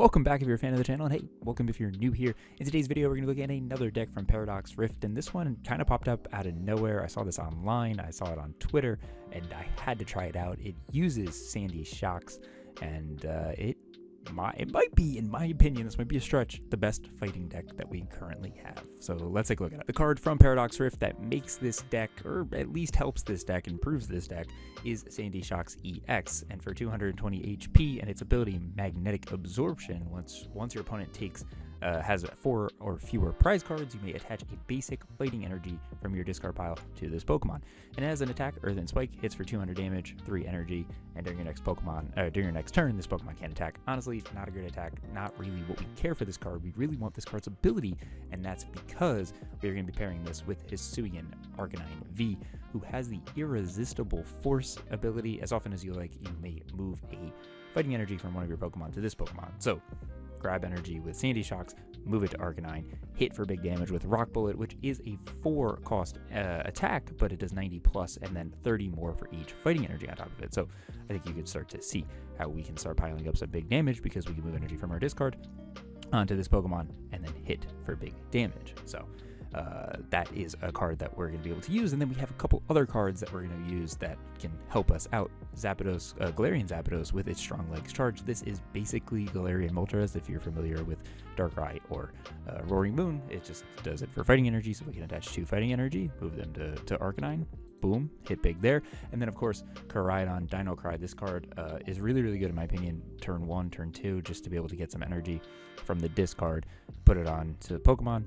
welcome back if you're a fan of the channel, and hey, welcome if you're new here. In today's video, we're going to look at another deck from Paradox Rift, and this one kind of popped up out of nowhere. I saw this online, I saw it on Twitter, and I had to try it out. It uses Sandy Shocks, and it might be, in my opinion, this might be a stretch, the best fighting deck that we currently have. So let's take a look at it. The card from Paradox Rift that makes this deck, or at least helps this deck, improves this deck, is Sandy Shocks EX. And for 220 HP and its ability Magnetic Absorption, once your opponent has 4 or fewer prize cards, you may attach a basic fighting energy from your discard pile to this Pokemon. And as an attack, Earthen Spike hits for 200 damage, 3 energy, and during your next turn, this Pokemon can attack. Honestly, not a good attack, not really what we care for this card. We really want this card's ability, and that's because we're going to be pairing this with Hisuian Arcanine V, who has the Irresistible Force ability. As often as you like, you may move a fighting energy from one of your Pokemon to this Pokemon. So grab energy with Sandy Shocks, move it to Arcanine, hit for big damage with Rock Bullet, which is a 4 cost attack, but it does 90 plus and then 30 more for each fighting energy on top of it. So I think you could start to see how we can start piling up some big damage because we can move energy from our discard onto this Pokemon and then hit for big damage. So that is a card that we're going to be able to use, and then we have a couple other cards that we're going to use that can help us out. Zapdos, Galarian Zapdos with its Strong Legs Charge. This is basically Galarian Moltres if you're familiar with Darkrai or Roaring Moon. It just does it for fighting energy, so we can attach 2 fighting energy, move them to Arcanine, boom, hit big there. And then of course Koraidon, Dino Cry. This card is really good in my opinion, turn 1, turn 2, just to be able to get some energy from the discard, put it on to Pokemon,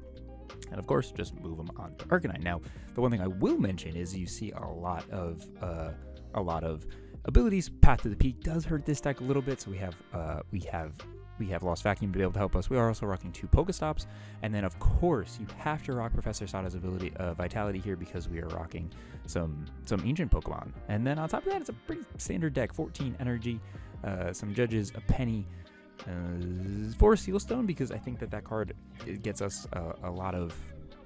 and of course just move them on to Arcanine. Now the one thing I will mention is you see a lot of abilities. Path to the Peak does hurt this deck a little bit, so we have Lost Vacuum to be able to help us. We are also rocking 2 Pokéstops, and then of course you have to rock Professor Sada's ability Vitality here because we are rocking some ancient Pokemon. And then on top of that, it's a pretty standard deck. 14 energy, some Judges, a Penny, 4 Sealstone, because I think that card gets us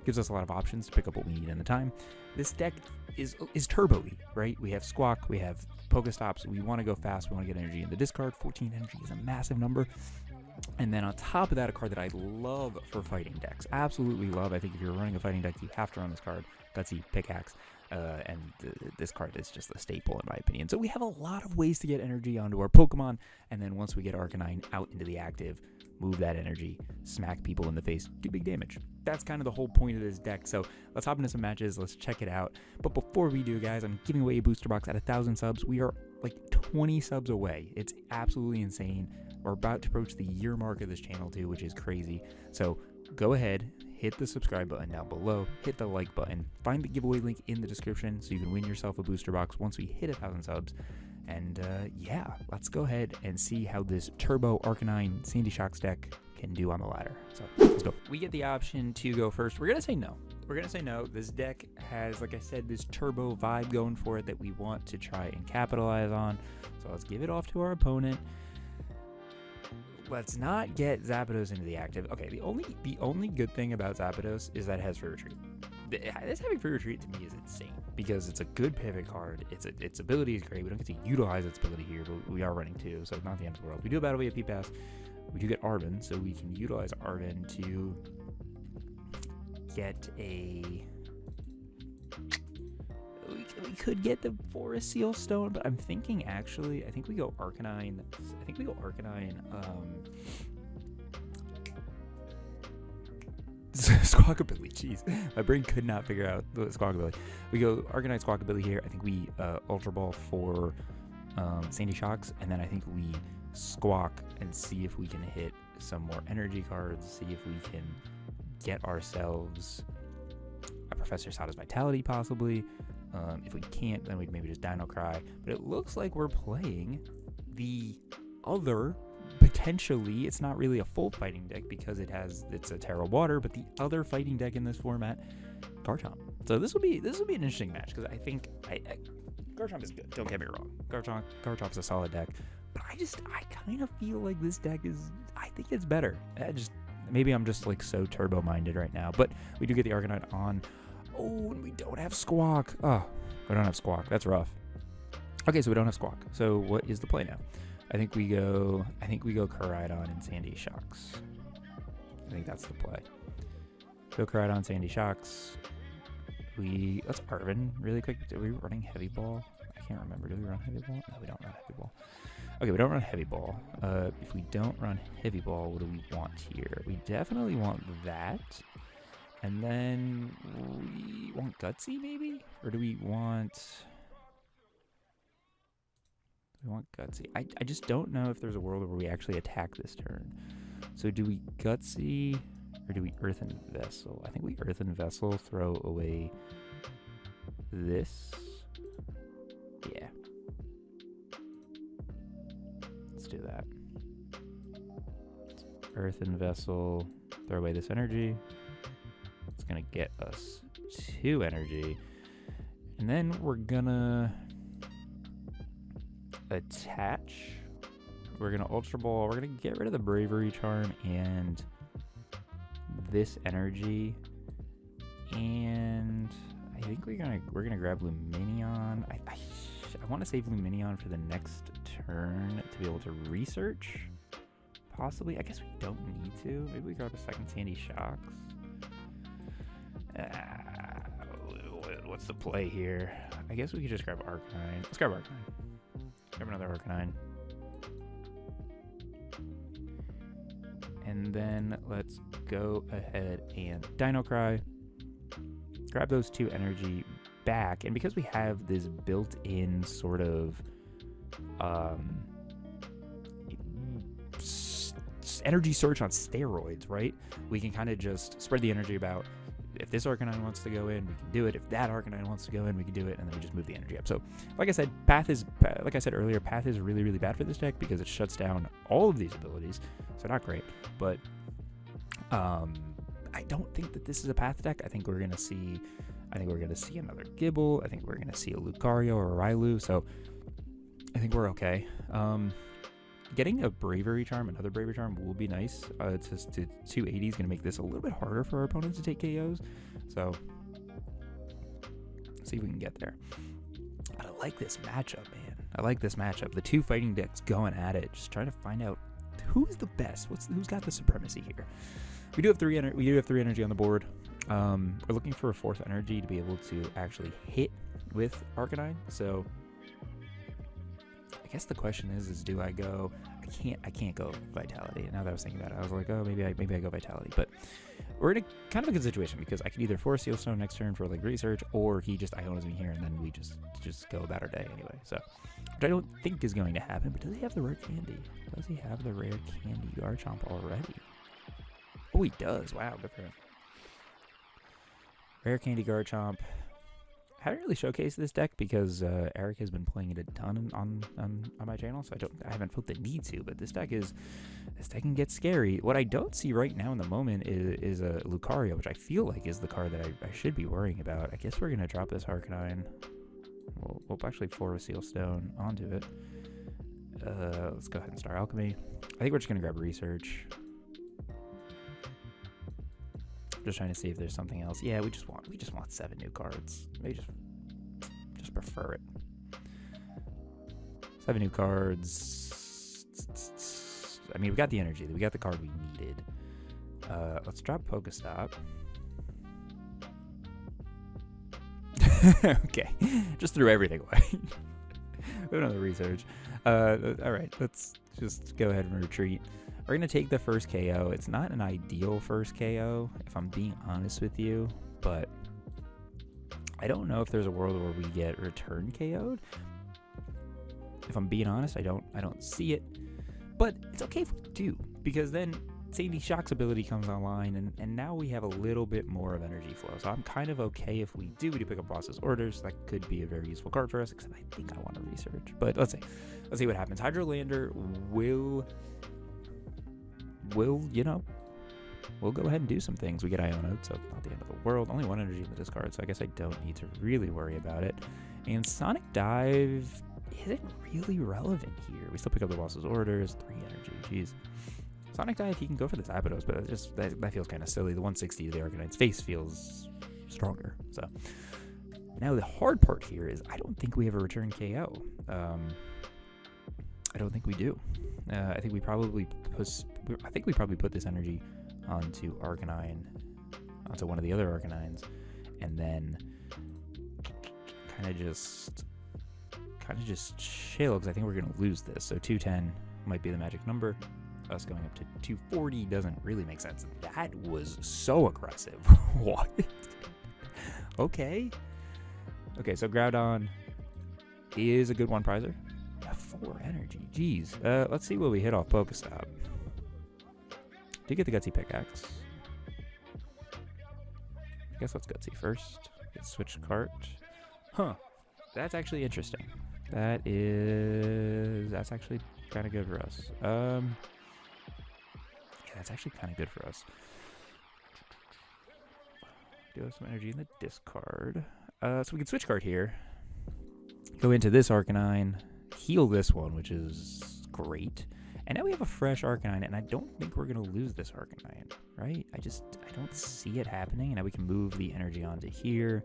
gives us a lot of options to pick up what we need in the time. This deck is turbo-y, right? We have Squawk, we have Pokestops, we want to go fast, we want to get energy in the discard. 14 energy is a massive number. And then on top of that, a card that I love for fighting decks, absolutely love. I think if you're running a fighting deck, you have to run this card, Gutsy Pickaxe. This card is just a staple in my opinion. So we have a lot of ways to get energy onto our Pokemon, and then once we get Arcanine out into the active, move that energy, smack people in the face, do big damage. That's kind of the whole point of this deck. So let's hop into some matches, let's check it out. But before we do, guys, I'm giving away a booster box at 1,000 subs. We are like 20 subs away. It's absolutely insane. We're about to approach the year mark of this channel too, which is crazy. So go ahead, hit the subscribe button down below, hit the like button, find the giveaway link in the description so you can win yourself a booster box once we hit 1,000 subs. And yeah, let's go ahead and see how this Turbo Arcanine Sandy Shocks deck can do on the ladder. So let's go. We get the option to go first. We're gonna say no. We're gonna say no. This deck has, like I said, this turbo vibe going for it that we want to try and capitalize on. So let's give it off to our opponent. Let's not get Zapdos into the active. Okay, the only good thing about Zapdos is that it has Free Retreat. This having Free Retreat to me is insane because it's a good pivot card. Its ability is great. We don't get to utilize its ability here, but we are running 2, so it's not the end of the world. We do a Battle VIP Pass. We do get Arven, so we can utilize Arven to get a... We could get the Forest Seal Stone, but I'm thinking actually, I think we go Arcanine. Squawkabilly, jeez. My brain could not figure out the Squawkabilly. We go Arcanine Squawkabilly here. I think we Ultra Ball for Sandy Shocks, and then I think we Squawk and see if we can hit some more energy cards, see if we can get ourselves a Professor Sada's Vitality possibly. If we can't, then we'd maybe just Dino Cry. But it looks like we're playing the other, potentially, it's not really a full fighting deck because it's a Terra Water, but the other fighting deck in this format, Garchomp. So this will be an interesting match because I think Garchomp is good. Don't get me wrong. Garchomp's a solid deck, but I kind of feel like this deck I think it's better. Maybe I'm just like so turbo minded right now, but we do get the Arcanine on. Oh, and we don't have Squawk. Oh, we don't have Squawk. That's rough. Okay, so we don't have Squawk. So what is the play now? I think we go Koraidon and Sandy Shocks. I think that's the play. Go Koraidon, Sandy Shocks. Let's Arven really quick. Are we running Heavy Ball? I can't remember. Do we run Heavy Ball? No, we don't run Heavy Ball. Okay, we don't run Heavy Ball. If we don't run Heavy Ball, what do we want here? We definitely want that. And then we want Gutsy maybe? Or do we want... We want Gutsy. I just don't know if there's a world where we actually attack this turn. So do we Gutsy or do we Earthen Vessel? I think we Earthen Vessel, throw away this. Yeah. Let's do that. Earthen Vessel, throw away this energy. It's gonna get us 2 energy. And then we're gonna attach. We're gonna Ultra Ball. We're gonna get rid of the Bravery Charm and this energy. And I think we're gonna grab Lumineon. I want to save Lumineon for the next turn to be able to research. Possibly. I guess we don't need to. Maybe we grab a second Sandy Shocks. What's the play here? I guess we could just grab Arcanine. Let's grab Arcanine. Grab another Arcanine. And then let's go ahead and Dino Cry. Grab those 2 energy back. And because we have this built-in sort of energy search on steroids, right? We can kind of just spread the energy about. If this Arcanine wants to go in, we can do it. If that Arcanine wants to go in, we can do it, and then we just move the energy up. So, like I said, like I said earlier, Path is really, really bad for this deck because it shuts down all of these abilities. So not great, but I don't think that this is a Path deck. I think we're gonna see another Gibble. I think we're gonna see a Lucario or a Railu. So I think we're okay. Getting a Bravery Charm, another Bravery Charm, will be nice. To 280 is going to make this a little bit harder for our opponents to take KOs. So, let's see if we can get there. But I like this matchup, man. I like this matchup. The 2 fighting decks going at it, just trying to find out who is the best. Who's got the supremacy here? We do have 3 energy on the board. We're looking for a 4th energy to be able to actually hit with Arcanine. So, I guess the question is do I go? I can't go Vitality. And now that I was thinking about it, I was like, oh, maybe I go Vitality. But we're in a kind of a good situation because I could either force Seal Stone next turn for like research, or he just Ionas me here and then we just go about our day anyway. So, which I don't think is going to happen. But does he have the rare candy? Does he have the rare candy Garchomp already? Oh, he does. Wow, good for him. Rare candy Garchomp. I haven't really showcased this deck because Eric has been playing it a ton on my channel, so I haven't felt the need to. But this deck can get scary. What I don't see right now in the moment is a Lucario, which I feel like is the card that I should be worrying about. I guess we're gonna drop this Arcanine. We'll actually force Seal Stone onto it. Let's go ahead and start Alchemy. I think we're just gonna grab Research. Just trying to see if there's something else. Yeah, we just want 7 new cards. Maybe just prefer it. 7 new cards. I mean, we got the energy. We got the card we needed. Let's drop PokéStop. Okay, just threw everything away. We have another research. All right, let's just go ahead and retreat. We're going to take the first KO. It's not an ideal first KO, if I'm being honest with you, but I don't know if there's a world where we get return KO'd. If I'm being honest, I don't see it, but it's okay if we do, because then Sandy Shock's ability comes online, and now we have a little bit more of energy flow. So I'm kind of okay if we do pick up Boss's Orders. That could be a very useful card for us, except I think I want to research. But let's see what happens. Hydrolander will we'll go ahead and do some things. We get Iono, so not the end of the world. Only 1 energy in the discard, so I guess I don't need to really worry about it. And Sonic Dive isn't really relevant here. We still pick up the Boss's Orders, 3 energy, jeez. Sonic Dive, he can go for the Zapdos, but that feels kind of silly. The 160 to the Arcanine's face feels stronger. So now the hard part here is I don't think we have a return KO. I don't think we do. I think we probably put this energy onto Arcanine, onto one of the other Arcanines, and then kind of just chill, because I think we're gonna lose this. So 210 might be the magic number. Us going up to 240 doesn't really make sense. That was so aggressive. What? Okay, so Groudon is a good one prizer. 4 energy, jeez. Let's see what we hit off PokéStop. Did get the Gutsy Pickaxe. I guess let's Gutsy first. Get Switch Cart. Huh. That's actually interesting. That's actually kind of good for us. Yeah, that's actually kind of good for us. Do have some energy in the discard. So we can Switch Cart here. Go into this Arcanine. Heal this one, which is great. And now we have a fresh Arcanine, and I don't think we're going to lose this Arcanine, right? I don't see it happening. And now we can move the energy onto here.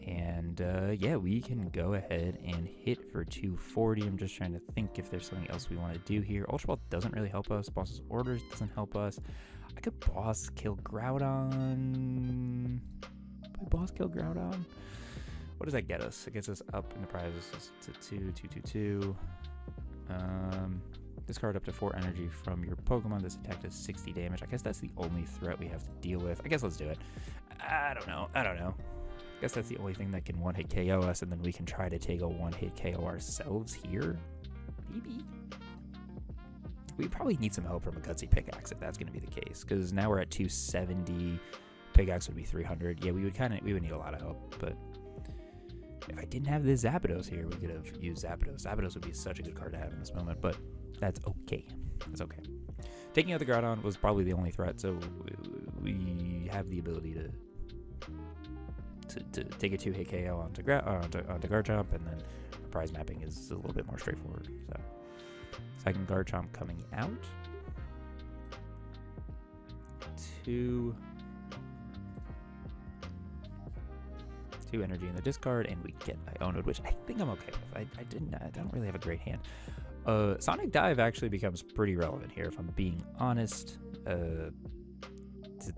And, yeah, we can go ahead and hit for 240. I'm just trying to think if there's something else we want to do here. Ultra Ball doesn't really help us. Boss's Orders doesn't help us. I could Boss Kill Groudon. Boss Kill Groudon? What does that get us? It gets us up in the prizes to 2. Discard up to 4 energy from your Pokemon. This attack does 60 damage. I guess that's the only threat we have to deal with. I guess let's do it. I don't know. I guess that's the only thing that can one-hit KO us, and then we can try to take a one-hit KO ourselves here. Maybe. We probably need some help from a Gutsy Pickaxe if that's going to be the case, because now we're at 270. Pickaxe would be 300. Yeah, we would need a lot of help, but if I didn't have this Zapdos here, we could have used Zapdos. Zapdos would be such a good card to have in this moment, but that's okay. That's okay. Taking out the Groudon was probably the only threat, so we have the ability to take a 2-hit KO onto Garchomp, and then prize mapping is a little bit more straightforward. So second Garchomp coming out. 2 energy in the discard, and we get Ionode, which I think I'm okay with. I don't really have a great hand. Sonic Dive actually becomes pretty relevant here, if I'm being honest. The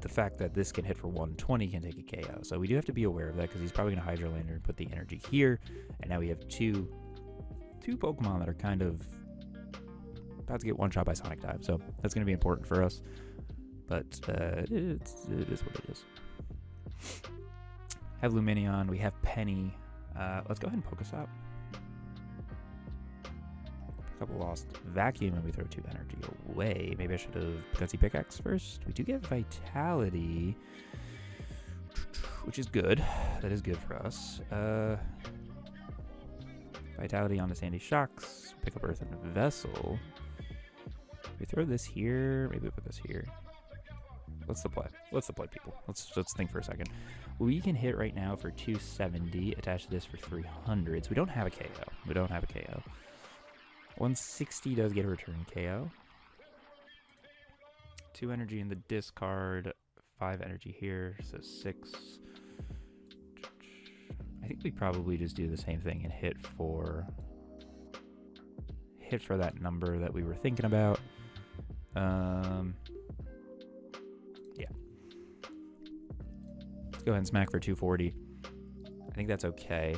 fact that this can hit for 120 can take a KO, so we do have to be aware of that, because he's probably going to Hydro Lander and put the energy here, and now we have two Pokemon that are kind of about to get one shot by Sonic Dive, so that's going to be important for us. But it is what it is. Have Lumineon, we have Penny. Let's go ahead and PokéStop. Pick up a Lost Vacuum, and we throw 2 energy away. Maybe I should have Gutsy Pickaxe first. We do get Vitality, which is good. That is good for us. Vitality onto Sandy Shocks. Pick up Earthen Vessel. We throw this here. Maybe we put this here. What's the play? What's the play, people? Let's think for a second. We can hit right now for 270. Attach this for 300. So we don't have a KO. 160 does get a return KO. 2 energy in the discard. 5 energy here. So 6. I think we probably just do the same thing and hit for that number that we were thinking about. Yeah. Let's go ahead and smack for 240. I think that's okay.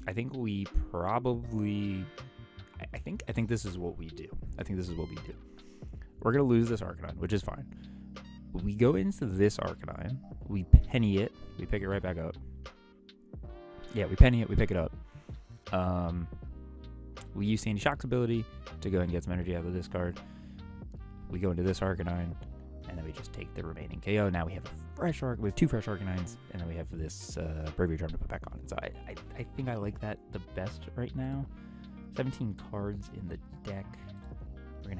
I think we probably... I think this is what we do. We're going to lose this Arcanine, which is fine. We go into this Arcanine. We penny it. We pick it right back up. Yeah, we penny it. We pick it up. We use Sandy Shock's ability to go ahead and get some energy out of the discard. We go into this Arcanine, and then we just take the remaining KO. Now we have we have 2 fresh Arcanines, and then we have this Bravery Charm to put back on. So I think I like that the best right now. 17 cards in the deck. We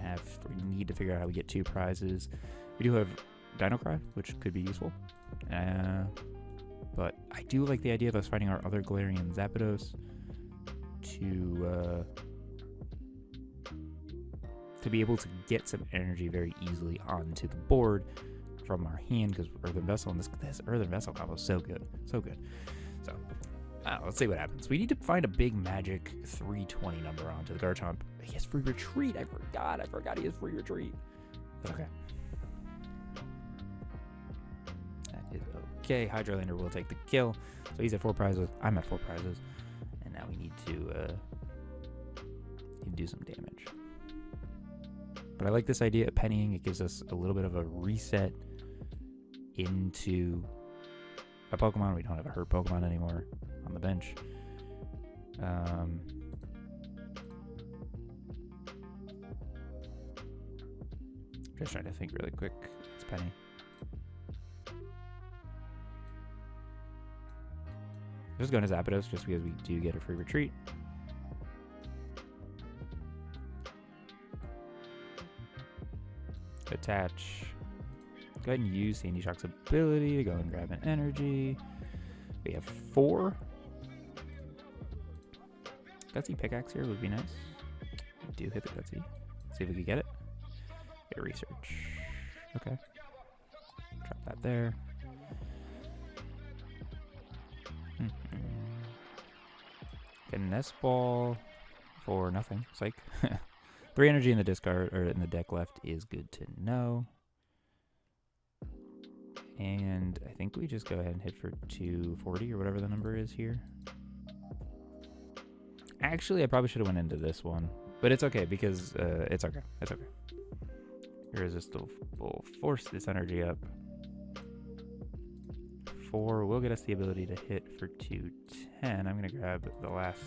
need to figure out how we get 2 prizes. We do have Dino Cry, which could be useful. But I do like the idea of us fighting our other Galarian Zapdos to be able to get some energy very easily onto the board from our hand, because Earthen Vessel, and this Earthen Vessel combo is so good. So let's see what happens. We need to find a big magic 320 number onto the Garchomp. He has free retreat. I forgot he has free retreat. That's okay. That is okay. Hydrolander will take the kill. So he's at 4 prizes. I'm at 4 prizes. And now we need to do some damage. But I like this idea of pennying. It gives us a little bit of a reset into a Pokemon. We don't have a hurt Pokemon anymore on the bench. Just trying to think really quick. It's Penny. Just going to Zapdos just because we do get a free retreat. Attach. Go ahead and use Sandy Shock's ability to go and grab an energy. We have 4. Gutsy Pickaxe here would be nice. We do hit the Gutsy. See if we can get it. Get research. Okay. Drop that there. Get a Nest Ball for nothing. Psych. 3 energy in the discard or in the deck left is good to know. And I think we just go ahead and hit for 240 or whatever the number is here. Actually, I probably should have went into this one, but it's okay because it's okay. It's okay. Irresistible force this energy up. 4 will get us the ability to hit for 210. I'm gonna grab the last,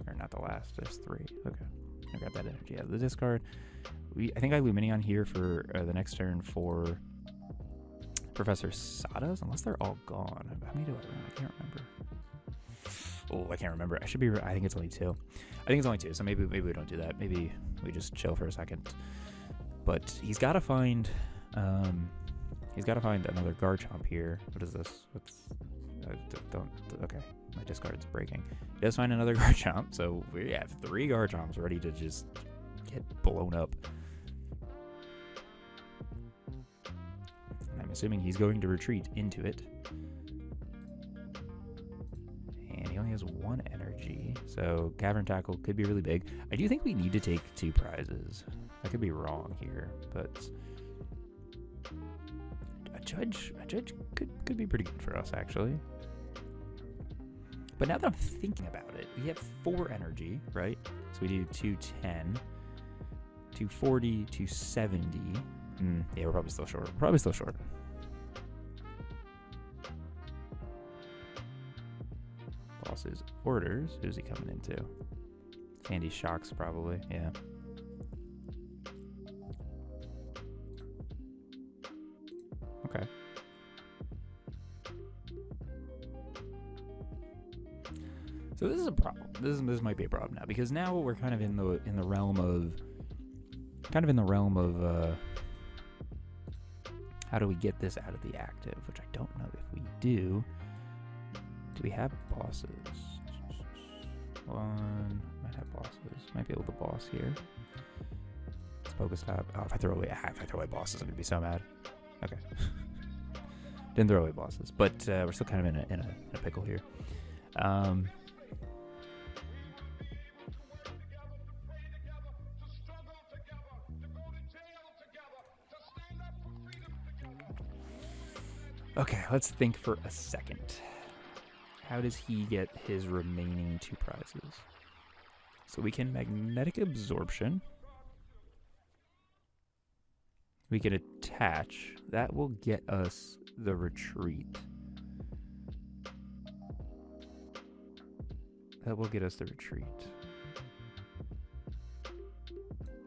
or not the last. There's 3. Okay, I'm gonna grab that energy out of the discard. I think I Lumineon here for the next turn for Professor Sada's, unless they're all gone. How many do I run? I can't remember. Oh, I can't remember. I think it's only 2. I think it's only 2, so maybe we don't do that. Maybe we just chill for a second. But he's got to find another Garchomp here. What is this? Okay, my discard's breaking. He does find another Garchomp, so we have 3 Garchomps ready to just get blown up. And I'm assuming he's going to retreat into it. And he only has 1 energy, so Cavern Tackle could be really big. I do think we need to take 2 prizes. I could be wrong here, but a judge could be pretty good for us, actually. But now that I'm thinking about it, we have 4 energy, right? So we do 210, 240, 270. Yeah, we're probably still short. Boss's orders. Who's he coming into? Sandy Shocks, probably. Yeah. Okay. So this is a problem. This might be a problem now, because now we're kind of in the realm of how do we get this out of the active, which I don't know if we do. Do we have bosses? One might have bosses. Might be able to boss here. Let's PokéStop. Oh, if I throw away bosses, I'm gonna be so mad. Okay. Didn't throw away bosses, but we're still kind of in a pickle here. Okay, let's think for a second. How does he get his remaining 2 prizes? So we can Magnetic Absorption. We can attach. That will get us the retreat.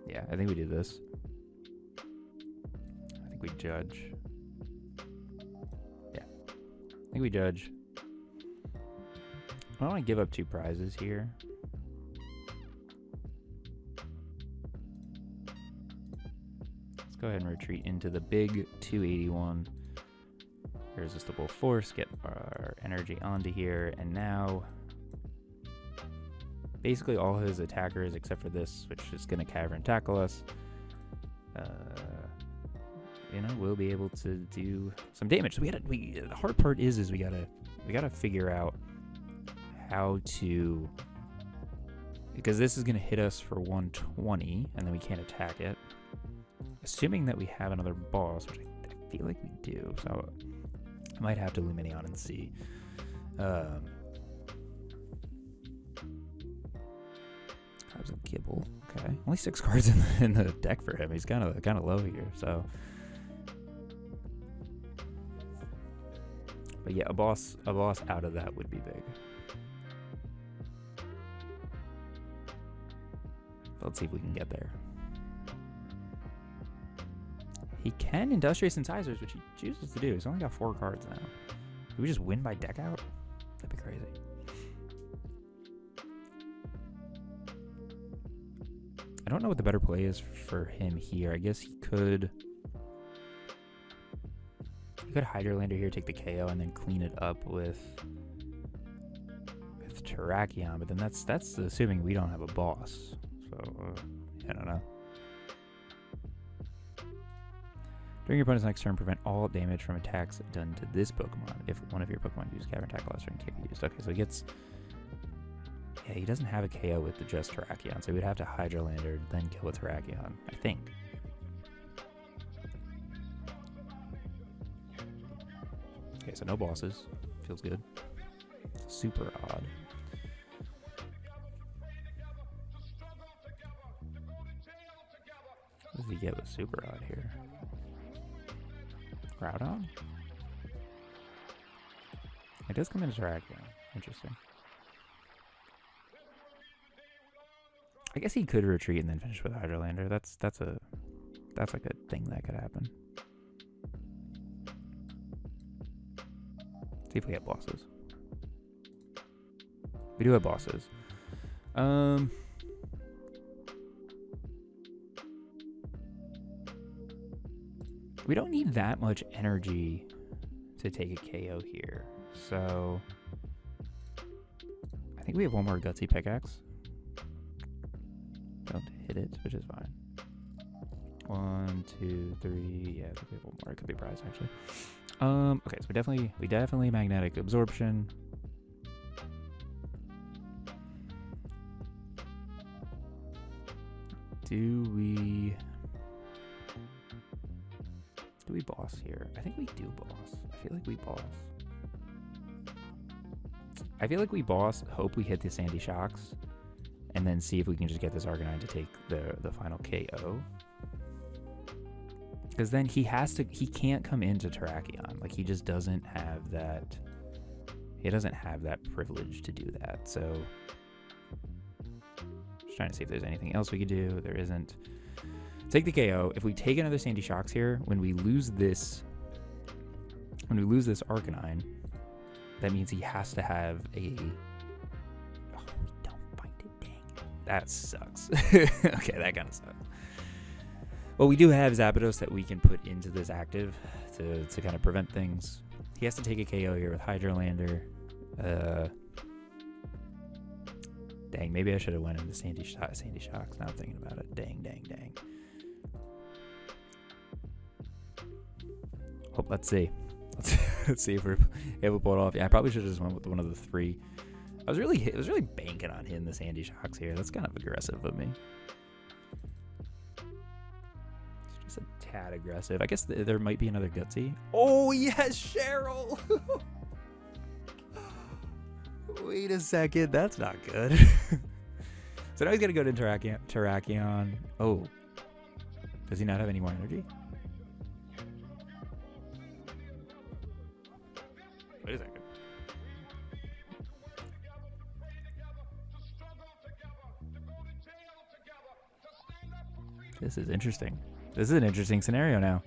Yeah, I think we do this. I think we judge. Yeah. I think we judge. I don't want to give up 2 prizes here. Let's go ahead and retreat into the big 281. Irresistible Force, get our energy onto here, and now basically all his attackers except for this, which is going to Cavern Tackle us, we'll be able to do some damage. So the hard part is we gotta figure out how to, because this is going to hit us for 120 and then we can't attack it. Assuming that we have another boss, which I feel like we do, so I might have to Lumineon and see. That was a Gibble. Okay, only 6 cards in the deck for him. He's kind of low here, so. But yeah, a boss out of that would be big. Let's see if we can get there. He can Industrious Incisors, which he chooses to do. He's only got 4 cards now. Do we just win by deck out? That'd be crazy. I don't know what the better play is for him here. I guess he could Hydrolander here, take the KO, and then clean it up with Terrakion. But then that's assuming we don't have a boss. So I don't know. During your opponent's next turn, prevent all damage from attacks done to this Pokemon if one of your Pokemon used Cavern Tackle last turn can't be used. Okay, so he gets. Yeah, he doesn't have a KO with the just Terrakion, so he would have to Hydrolander, then kill with Terrakion, I think. Okay, so no bosses. Feels good. It's super odd. What does he get with super odd here? Groudon? It does come into Terrakion. Interesting. I guess he could retreat and then finish with Hydrolander. That's like a thing that could happen. See if we have bosses. We do have bosses. We don't need that much energy to take a KO here. So I think we have one more Gutsy Pickaxe. Don't hit it, which is fine. 1, 2, 3. Yeah, I think we have one more. It could be a prize actually. Okay, so we definitely magnetic absorption. Do we boss here? I think we do boss. I feel like we boss. I feel like we boss, hope we hit the Sandy Shocks, and then see if we can just get this Arcanine to take the final KO. Because then he can't come into Terrakion. Like, he just doesn't have that. He doesn't have that privilege to do that. So, just trying to see if there's anything else we could do. There isn't. Take the KO. If we take another Sandy Shocks here, when we lose this Arcanine, that means he has to have a. Oh, we don't find it. Dang. That sucks. Okay, that kind of sucks. Well, we do have Zapdos that we can put into this active to kind of prevent things. He has to take a KO here with Hydrolander. Dang, maybe I should have went into Sandy Shocks. Now I'm thinking about it. Dang. Oh, let's see. Let's see if we pull it off. Yeah, I probably should have just went with one of the 3. I was really banking on hitting the Sandy Shocks here. That's kind of aggressive of me. It's just a tad aggressive. I guess there might be another Gutsy. Oh yes, Cheryl. Wait a second, that's not good. So now he's gonna go to Terrakion. Oh, does he not have any more energy? Wait a second. This is interesting. This is an interesting scenario now.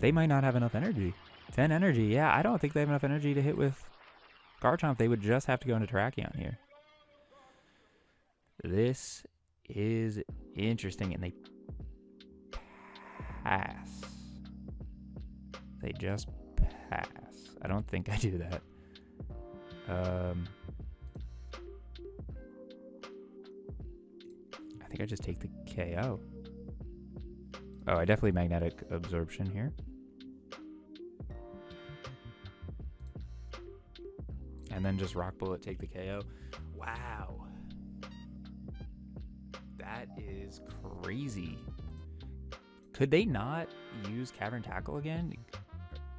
They might not have enough energy. 10 energy. Yeah, I don't think they have enough energy to hit with Garchomp. They would just have to go into Terrakion here. This is interesting, and they pass. They just pass. I don't think I do that. I think I just take the KO. Oh, I definitely magnetic absorption here. And then just Rock Bullet, take the KO. Wow. That is crazy. Could they not use Cavern Tackle again?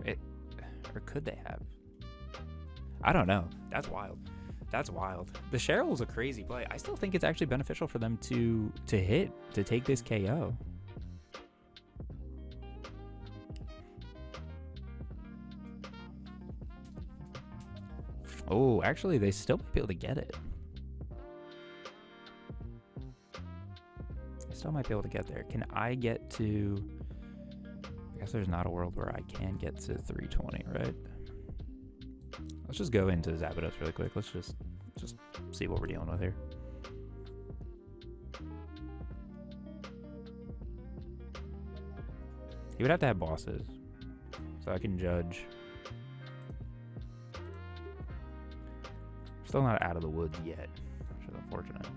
Or could they have? I don't know. That's wild. That's wild. The Cheryl's a crazy play. I still think it's actually beneficial for them to take this KO. Oh, actually, they still might be able to get it. They still might be able to get there. Can I get to... I guess there's not a world where I can get to 320, right? Let's just go into Zapdos really quick. Let's just see what we're dealing with here. He would have to have bosses, so I can judge. Still not out of the woods yet, which is unfortunate.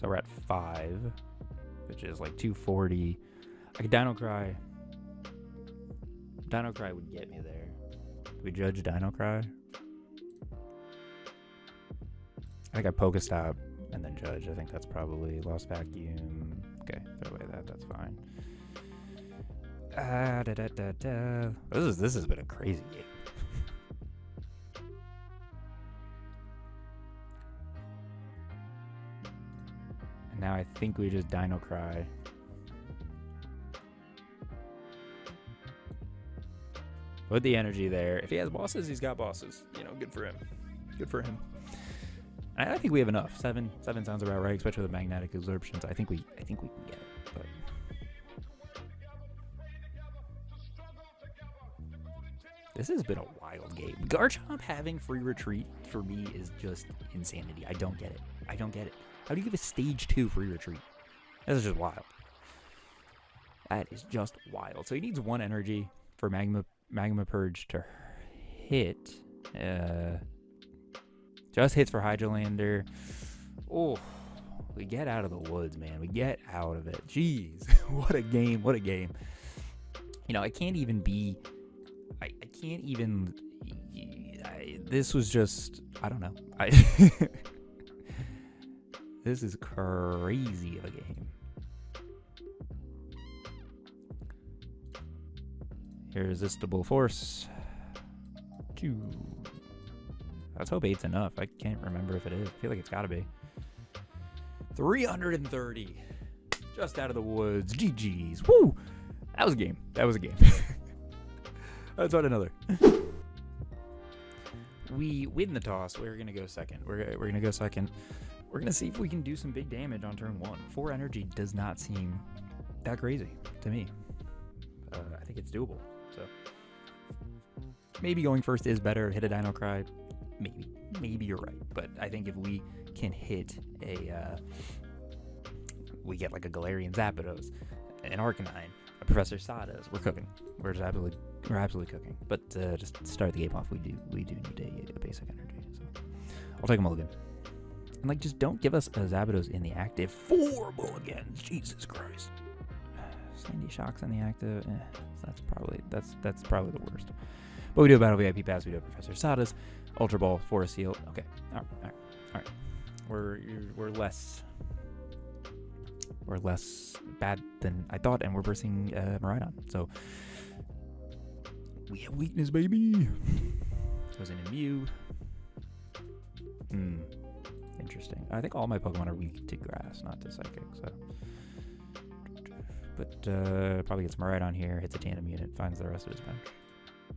So we're at 5, which is like 240. I could Dino Cry. Dino Cry would get me there. Do we judge Dino Cry? I think I PokéStop and then judge. I think that's probably Lost Vacuum. Okay, throw away that. That's fine. This has been a crazy game. And now I think we just Dino Cry. Put the energy there. If he has bosses, he's got bosses. You know, good for him. Good for him. And I think we have enough. Seven sounds about right, especially with magnetic absorptions. I think we can get it. But this has been a wild game. Garchomp having free retreat for me is just insanity. I don't get it. I don't get it. How do you give a stage 2 free retreat? This is just wild. That is just wild. So he needs 1 energy for Magma Purge to hit. Just hits for Hydrolander. Oh, we get out of the woods, man. We get out of it. Jeez, what a game. What a game. You know, I can't even be... I can't even... this was just... I don't know. This is crazy of a game. Irresistible Force. 2. Let's hope 8's enough. I can't remember if it is. I feel like it's gotta be. 330. Just out of the woods. GG's. Woo! That was a game. That was a game. Let's run another. We win the toss. We're gonna go second. We're gonna go second. We're gonna see if we can do some big damage on turn 1. 4 energy does not seem that crazy to me. I think it's doable. So maybe going first is better. Hit a Dino Cry. Maybe you're right. But I think if we can hit a, we get like a Galarian Zapdos, an Arcanine, a Professor Sada's, we're cooking. We're absolutely cooking. But just to start the game off, we do need a basic energy. So I'll take a mulligan. And like, just don't give us a Zapdos in the active. 4 mulligans. Jesus Christ. Sandy Shocks in the active. That's probably the worst. But we do a Battle VIP Pass. We do a Professor Sada's, Ultra Ball, Forest Seal. Okay. All right. We're less bad than I thought, and we're versing Koraidon. So we have weakness, baby. Goes in Mew. Interesting. I think all my Pokemon are weak to grass, not to psychic. So, but probably gets Koraidon here, hits a tandem unit, finds the rest of his bench.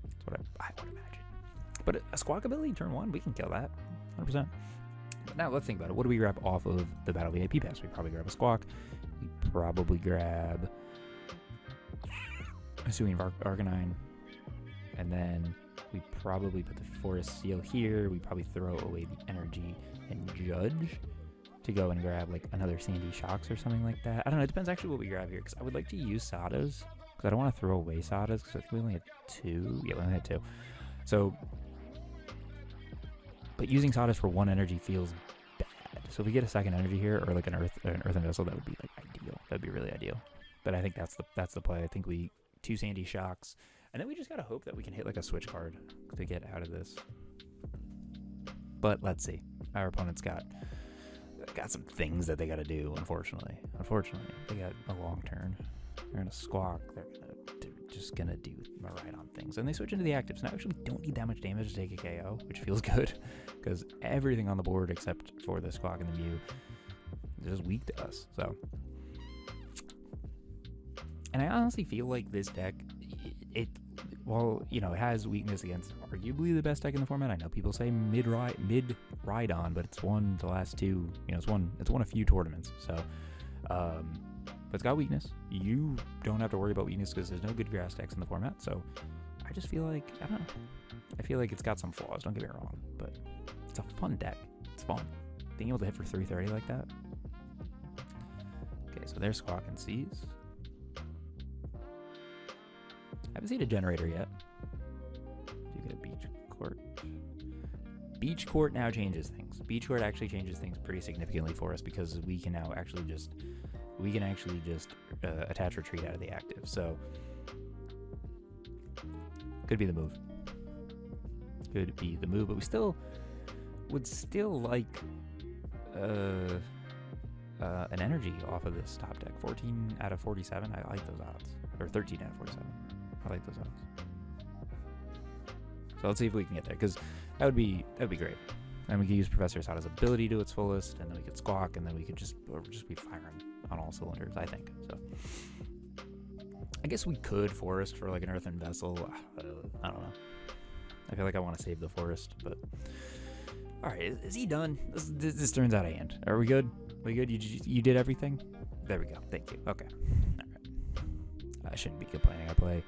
That's what I would imagine. But a Squawkabilly turn 1, we can kill that, 100%. But now let's think about it. What do we grab off of the Battle VIP Pass? We probably grab a Squawk. We probably grab a Hisuian Arcanine, and then we probably put the Forest Seal here. We probably throw away the energy and judge to go and grab like another Sandy Shocks or something like that. I don't know. It depends actually what we grab here, because I would like to use Sada's, because I don't want to throw away Sada's, because I think we only had 2. Yeah, we only had 2. So, but using Sada's for 1 energy feels bad. So if we get a second energy here, or like an Earthen Vessel, that would be like ideal. That'd be really ideal. But I think that's the play. I think we 2 Sandy Shocks, and then we just gotta hope that we can hit like a switch card to get out of this. But let's see. Our opponent's got some things that they gotta do, unfortunately. They got a long turn. They're gonna squawk. They're just gonna do Koraidon things. And they switch into the actives. Now, actually don't need that much damage to take a KO, which feels good, because everything on the board except for the squawk and the Mew is just weak to us. So, and I honestly feel like this deck, well, you know, it has weakness against arguably the best deck in the format. I know people say mid Rhydon, but it's won the last 2. You know, it's won a few tournaments. So, but it's got weakness. You don't have to worry about weakness because there's no good grass decks in the format. So, I just feel like, I don't know. I feel like it's got some flaws. Don't get me wrong, but it's a fun deck. It's fun. Being able to hit for 330 like that. Okay, so there's Squawk and Seas. Haven't seen a generator yet. Do get a beach court. Beach court now changes things. Beach court actually changes things pretty significantly for us because we can now actually just attach retreat out of the active. So could be the move. Could be the move, but we would still like an energy off of this top deck. 14 out of 47. I like those odds. Or 13 out of 47. I like those odds. So let's see if we can get there, because that would be great. And we could use Professor Sada's ability to its fullest, and then we could squawk, and then we could just be firing on all cylinders, I think. So I guess we could forest for like an Earthen Vessel. I don't know. I feel like I want to save the forest, but all right. Is he done? This turns out of hand. Are we good? We good? You did everything? There we go. Thank you. Okay. All right. I shouldn't be complaining. I play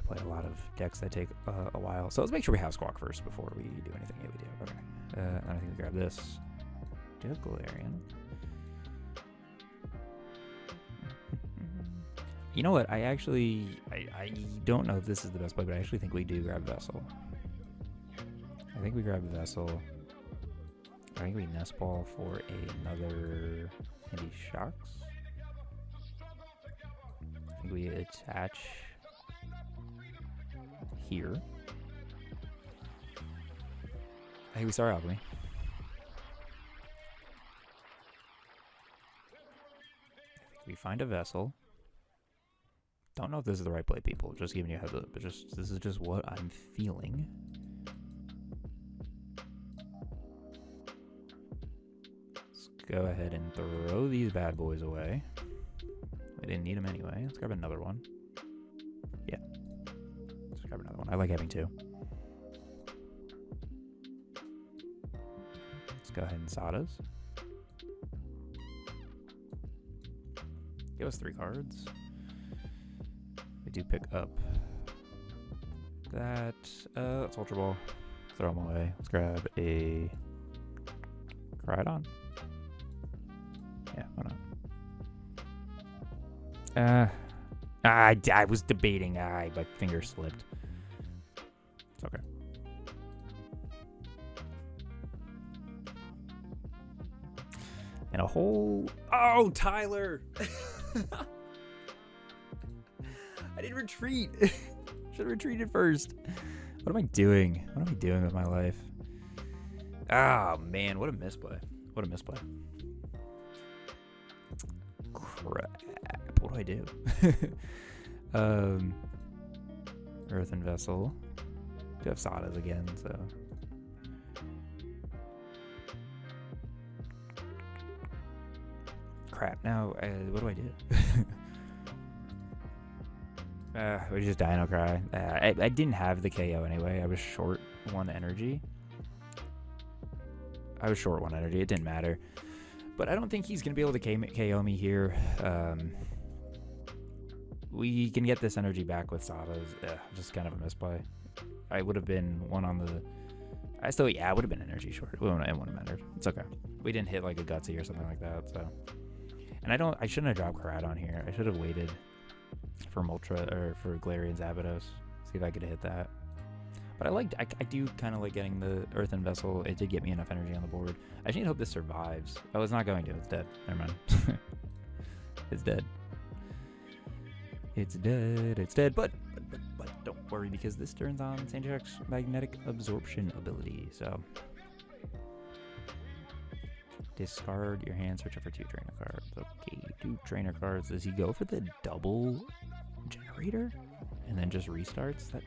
a lot of decks that take a while. So let's make sure we have Squawk first before we do anything. Yeah, we do. Okay. I think we grab this. Do you have Galarian? You know what? I don't know if this is the best play, but I actually think we do grab Vessel. I think we grab Vessel. I think we Nest Ball for another Candy Shocks. I think we attach here. I think we start Alchemy. We find a Vessel. Don't know if this is the right play, people. Just giving you a heads up, but this is just what I'm feeling. Let's go ahead and throw these bad boys away. We didn't need them anyway. Let's grab another one. Yeah. Let's grab another one. I like having 2. Let's go ahead and Sadas. Give us 3 cards. We do pick up that. Let's Ultra Ball. Throw them away. Let's grab a Koraidon. Yeah, why not? I was debating. My finger slipped. It's okay. And a whole... Oh, Tyler! I didn't retreat. Should have retreated first. What am I doing? What am I doing with my life? Ah, man, what a misplay. What a misplay. Crap. What do I do? Earthen Vessel. Do have Sadas again, so. Crap. Now, what do I do? We just Dino Cry. I didn't have the KO anyway. I was short 1 energy. It didn't matter. But I don't think he's going to be able to KO me here. We can get this energy back with Sada's. Just kind of a misplay. I would have been one on the... I would have been energy short. It wouldn't have mattered. It's okay. We didn't hit like a Gutsy or something like that, so... And I shouldn't have dropped Koraidon here. I should have waited for Galarian Zapdos. See if I could hit that. But I do kind of like getting the Earthen Vessel. It did get me enough energy on the board. I just need to hope this survives. Oh, it's not going to. It's dead. Never mind. It's dead. It's dead. It's dead. But don't worry, because this turns on Sandy Shark's magnetic absorption ability. So discard your hand, search for 2 trainer cards. Okay, 2 trainer cards. Does he go for the double generator and then just restarts? That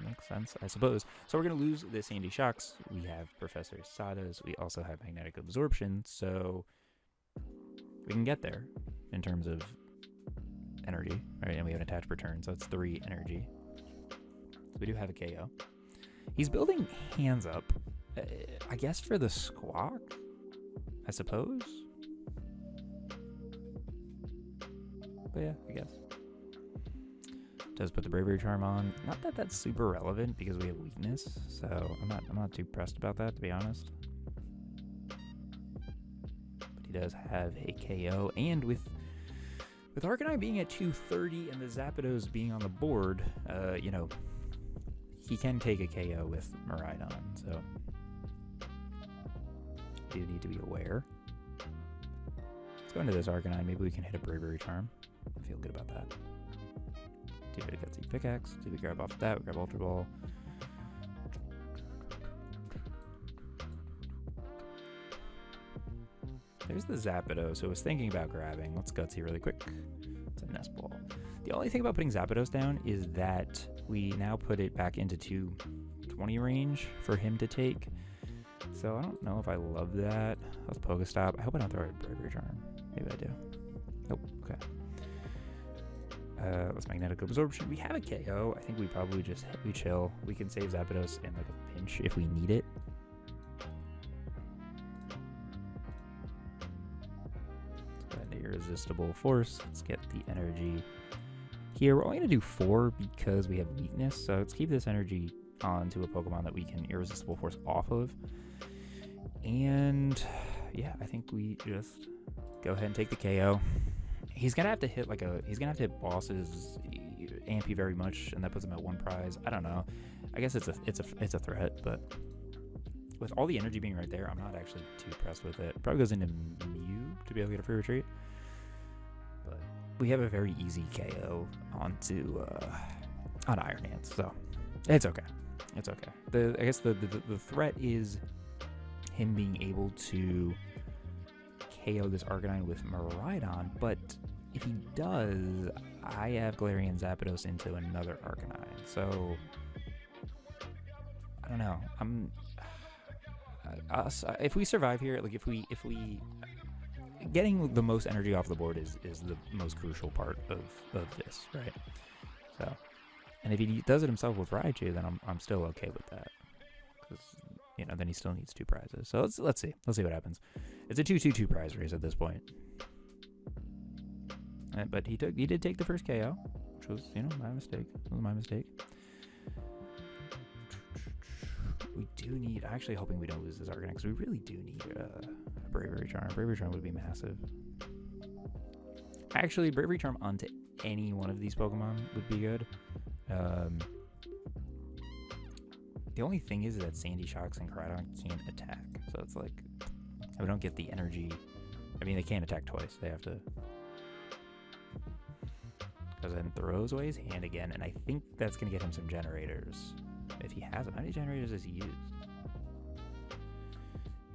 makes sense, I suppose. So we're gonna lose the Sandy Shocks. We have Professor Sada's. We also have magnetic absorption, so we can get there in terms of energy, right? And we have an attached per turn, so it's 3 energy. So we do have a KO. He's building hands up, I guess, for the Squawk, I suppose. But yeah, I guess. Does put the Bravery Charm on. Not that that's super relevant because we have weakness, so I'm not too pressed about that, to be honest. But he does have a KO, and with Arcanine being at 230 and the Zapdos being on the board, you know, he can take a KO with Koraidon, so do need to be aware. Let's go into this Arcanine. Maybe we can hit a Bravery Charm. I feel good about that. Do hit a Gutsy Pickaxe. Do we grab off that? We grab Ultra Ball. There's the Zapdos, who I was thinking about grabbing. Let's Gutsy really quick. It's a Nest Ball. The only thing about putting Zapdos down is that we now put it back into 220 range for him to take. So I don't know if I love that. Let's PokéStop. I hope I don't throw a Bravery Charm. Maybe I do. Nope. Okay. Let's magnetic absorption. We have a KO. I think we probably just we chill. We can save Zapdos in like a pinch if we need it. Let's go into Irresistible Force. Let's get the energy here. We're only going to do 4 because we have weakness. So let's keep this energy onto a Pokemon that we can Irresistible Force off of. And yeah, I think we just go ahead and take the KO. He's gonna have to hit he's gonna have to hit bosses Ampy very much, and that puts him at 1 prize. I don't know. I guess it's a threat, but with all the energy being right there, I'm not actually too pressed with it. Probably goes into Mew to be able to get a free retreat. But we have a very easy KO on Iron Hands, so it's okay. It's okay. I guess the threat is him being able to KO this Arcanine with Koraidon, but if he does, I have Galarian Zapdos into another Arcanine, so I don't know. If we survive here, like if we getting the most energy off the board is the most crucial part of this, right? So, and if he does it himself with Raichu, then I'm still okay with that, because you know then he still needs 2 prizes. So let's see what happens. It's a 2-2-2 prize race at this point. But he did take the first KO, which was, you know, my mistake. It was my mistake. We do need, actually hoping we don't lose this Arcanine, because we really do need a Bravery Charm. Bravery Charm would be massive. Actually, Bravery Charm onto any one of these Pokemon would be good. The only thing is that Sandy Shocks and Koraidon can't attack, so it's like we don't get the energy. I mean, they can't attack twice. They have to. Because then throws away his hand again, and I think that's going to get him some generators. If he has them. How many generators has he used?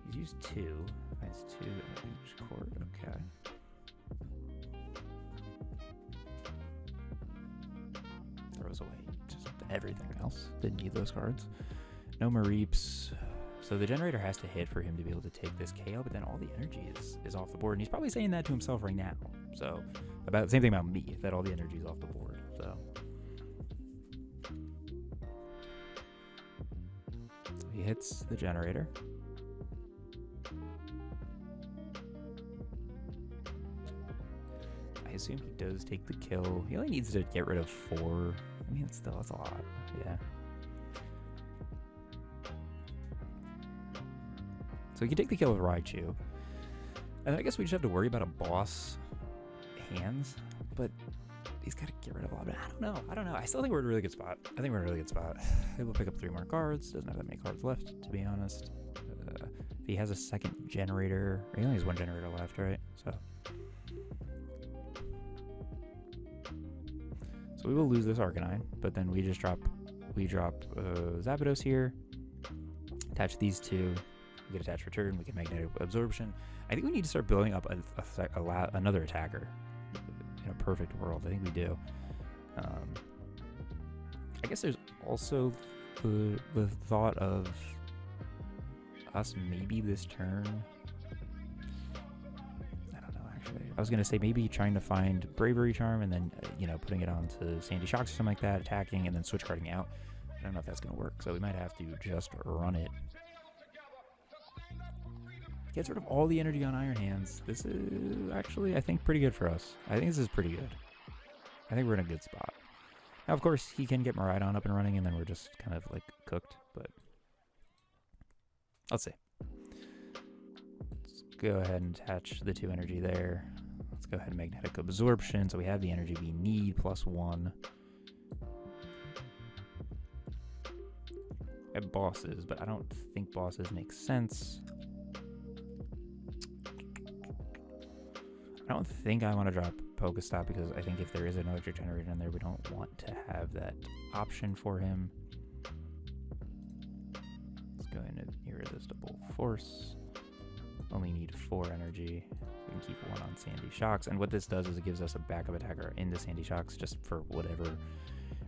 He's used 2. That's 2 in each court. Okay. Throws away just everything else. Didn't need those cards. No Mareeps. So the generator has to hit for him to be able to take this KO, but then all the energy is off the board. And he's probably saying that to himself right now. So about the same thing about me, that all the energy is off the board. So he hits the generator. I assume he does take the kill. He only needs to get rid of 4. I mean, still, that's a lot. Yeah. So he can take the kill with Raichu. And I guess we just have to worry about a boss hands, but he's got to get rid of a lot. I don't know. I still think we're in a really good spot. Maybe we'll pick up 3 more cards. Doesn't have that many cards left, to be honest. If he has a second generator, he only has 1 generator left, right? So So we will lose this Arcanine, but then we drop Zapdos here, attach these two, we get attach return, we get magnetic absorption. I think we need to start building up another attacker in a perfect world. I think we do. I guess there's also the thought of us maybe this turn. I don't know, actually. I was going to say maybe trying to find Bravery Charm and then, putting it onto Sandy Shocks or something like that, attacking and then switch carding out. I don't know if that's going to work, so we might have to just run it. Get rid of all the energy on Iron Hands. This is actually, I think, pretty good for us. I think this is pretty good. I think we're in a good spot. Now, of course, he can get Koraidon up and running, and then we're just kind of, like, cooked, but let's see. Let's go ahead and attach the 2 energy there. Let's go ahead and magnetic absorption, so we have the energy we need, +1. I have bosses, but I don't think bosses make sense. I don't think I want to drop PokéStop because I think if there is an electric generator in there, we don't want to have that option for him. Let's go into Irresistible Force. Only need 4 energy. We can keep 1 on Sandy Shocks. And what this does is it gives us a backup attacker into Sandy Shocks just for whatever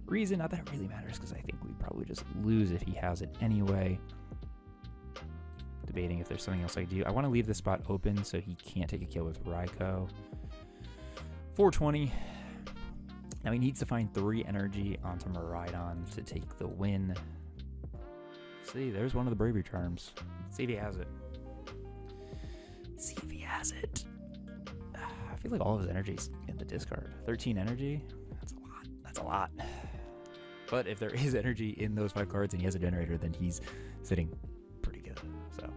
reason. Not that it really matters because I think we probably just lose if he has it anyway. Debating if there's something else I do. I want to leave this spot open so he can't take a kill with Raikou. 420. Now he needs to find 3 energy onto Koraidon to take the win. See, there's one of the Bravery Charms. Let's see if he has it. Let's see if he has it. I feel like all of his energy's in the discard. 13 energy? That's a lot. That's a lot. But if there is energy in those 5 cards and he has a generator, then he's sitting pretty good. So,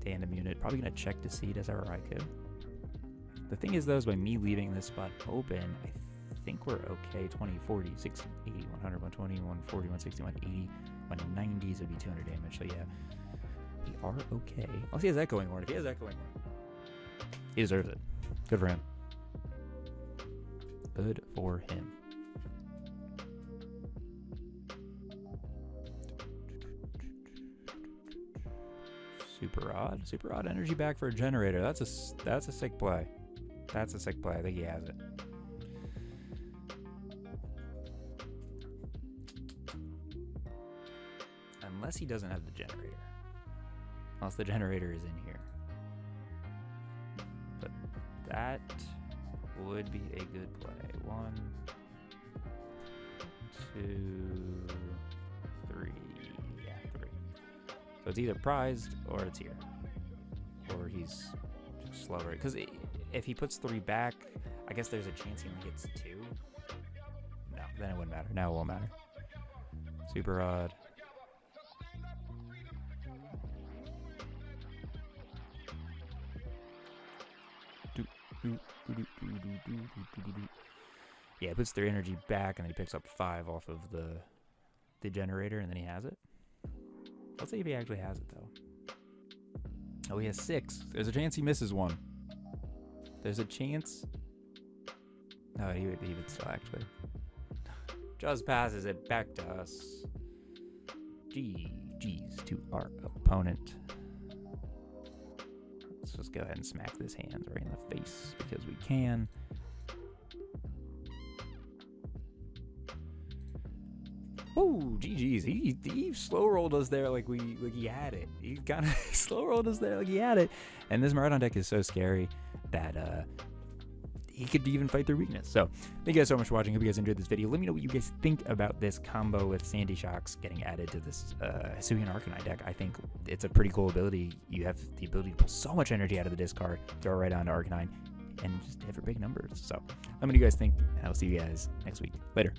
tandem unit. Probably going to check to see does our Raikou. The thing is, though, is by me leaving this spot open, I think we're okay. 20, 40, 60, 80, 100, 120, 140, 160, 180, 190s would be 200 damage. So, yeah, we are okay. Unless he has Echoing Horn. If he has Echoing Horn, he deserves it. Good for him. Good for him. Super odd energy back for a generator. That's a sick play. That's a sick play. I think he has it. Unless he doesn't have the generator. Unless the generator is in here. But that would be a good play. 1, 2, 3. Yeah, 3. So it's either prized or it's here. Or he's just slower. Because if he puts 3 back, I guess there's a chance he only gets 2. No, then it wouldn't matter. Now it won't matter. Super odd. Yeah, it puts 3 energy back and then he picks up 5 off of the generator and then he has it. Let's see if he actually has it though. Oh, he has 6. There's a chance he misses 1. There's a chance. No, he would still actually. Just passes it back to us. GG's to our opponent. Let's just go ahead and smack this hand right in the face because we can. Oh, GG's. He slow rolled us there like he had it. He kind of slow rolled us there like he had it. And this Koraidon deck is so scary that he could even fight through weakness. So thank you guys so much for watching. Hope you guys enjoyed this video. Let me know what you guys think about this combo with Sandy Shocks getting added to this Hisuian Arcanine deck. I think it's a pretty cool ability. You have the ability to pull so much energy out of the discard, throw it right onto Arcanine, and just hit for big numbers. So let me know what you guys think, and I'll see you guys next week. Later.